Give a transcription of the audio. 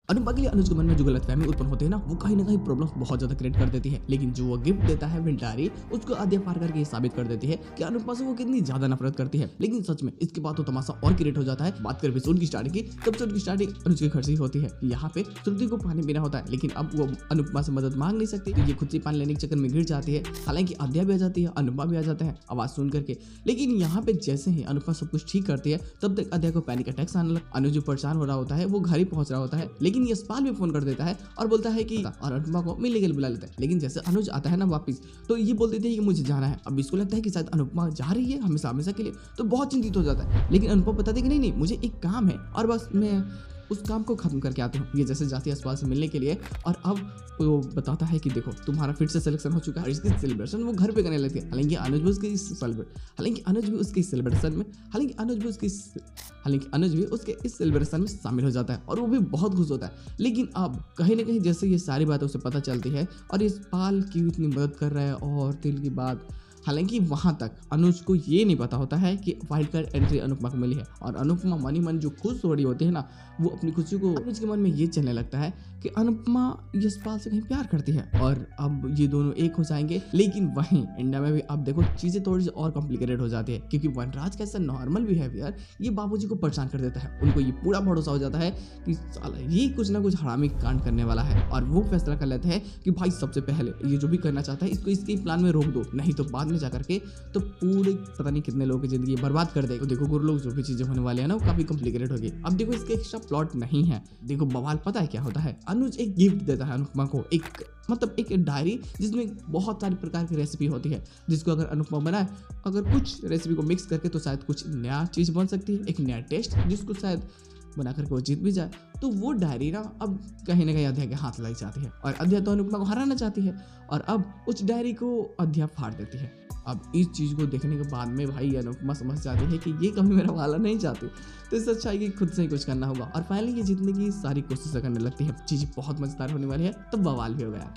अनुपमा के लिए अनुज के मन में जो गलतफहमी उत्पन्न होते हैं ना, वो कहीं ना कहीं प्रॉब्लम बहुत ज्यादा क्रिएट कर देती है। लेकिन जो वो गिफ्ट देता है विल डायरी, उसको आधे पार करके ये साबित कर देती है कि अनुपमा से वो कितनी ज्यादा नफरत करती है। लेकिन सच में इसके बाद तो तमाशा और क्रिएट हो जाता है। बात कर एपिसोड की स्टार्टिंग की, तब एपिसोड की स्टार्टिंग अनुज के घर से ही होती है। यहाँ पे श्रुति को पानी पीना होता है, लेकिन अब वो अनुपमा से मदद मांग नहीं सकती, तो ये खुद से पानी लेने के चक्कर में गिर जाती है। हालांकि आद्या भी आ जाती है, अनुपमा भी आ जाते हैं आवाज सुन करके। लेकिन यहाँ पे जैसे ही अनुपमा सब कुछ ठीक करती है, तब तक आद्या को पैनिक अटैक्स आने लगा। अनुज परेशान हो रहा होता है, वो घर ही पहुंच रहा होता है, लेकिन यशपाल भी फोन कर देता है और बोलता है कि और अनुपमा को मिलने के लिए बुला लेता है। लेकिन जैसे अनुज आता है ना वापस, तो ये बोल देते हैं कि मुझे जाना है। अब इसको लगता है कि शायद अनुपमा जा रही है हमेशा हमेशा के लिए, तो बहुत चिंतित हो जाता है। लेकिन अनुपमा बताती है कि नहीं मुझे एक काम है और बस मैं उस काम को खत्म करके आती हूँ। ये जैसे जाती है यशपाल से मिलने के लिए, और अब वो बताता है कि देखो तुम्हारा फिर से सिलेक्शन हो चुका है। इसकी सेलिब्रेशन वो घर पे करने लगती है। हालांकि अनुज भी उसके इस सेलिब्रेशन में शामिल हो जाता है और वो भी बहुत खुश होता है। लेकिन अब कहीं ना कहीं जैसे ये सारी बातें उसे पता चलती है और यशपाल की इतनी मदद कर रहा है और दिल की बात, हालांकि वहां तक अनुज को ये नहीं पता होता है कि वाइल्ड कार्ड एंट्री अनुपमा को मिली है। और अनुपमा मन जो खुश हो रही होती है ना, वो अपनी खुशी को अनुज के मन में ये चलने लगता है कि अनुपमा यशपाल से कहीं प्यार करती है और अब ये दोनों एक हो जाएंगे। लेकिन वहीं इंडिया में भी अब देखो चीजें थोड़ी सी और कॉम्प्लिकेटेड हो जाती है, क्योंकि वनराज का ऐसा नॉर्मल बिहेवियर ये बाबूजी को परेशान कर देता है। उनको ये पूरा भरोसा हो जाता है कि साला ये कुछ ना कुछ हरामी कांड करने वाला है, और वो फैसला कर लेते हैं कि भाई सबसे पहले ये जो भी करना चाहता है इसको इसके प्लान में रोक दो, नहीं तो बाद में जाकर के तो पूरे पता नहीं कितने लोगों की जिंदगी बर्बाद कर देगा। तो देखो गुरु लोग जो भी चीजें होने वाले हैं ना, वो काफी कॉम्प्लिकेटेड होगी। अब देखो इसके एक्स्ट्रा प्लॉट नहीं है। देखो बवाल पता है क्या होता है, अनुज एक गिफ्ट देता है अनुपमा को, एक डायरी जिसमें बहुत सारी प्रकार की रेसिपी होती है, जिसको अगर अनुपमा बनाए, अगर कुछ रेसिपी को मिक्स करके तो शायद कुछ नया चीज बन सकती है, एक नया टेस्ट जिसको शायद बनाकर वो जीत भी जाए। तो वो डायरी ना अब कहीं ना कहीं अध्या के हाथ लग जाती है और अध्या तो अनुपमा को हराना चाहती है, और अब उस डायरी को अध्या फाड़ देती है। अब इस चीज़ को देखने के बाद में भाई अनुपमा समझ जाती है कि ये कभी मेरा वाला नहीं चाहती, तो इससे अच्छा है कि खुद से ही कुछ करना होगा। और फाइनली ये जीतने की सारी कोशिशें करने लगती है। चीज़ बहुत मजेदार होने वाली है, तब बवाल भी हो गया।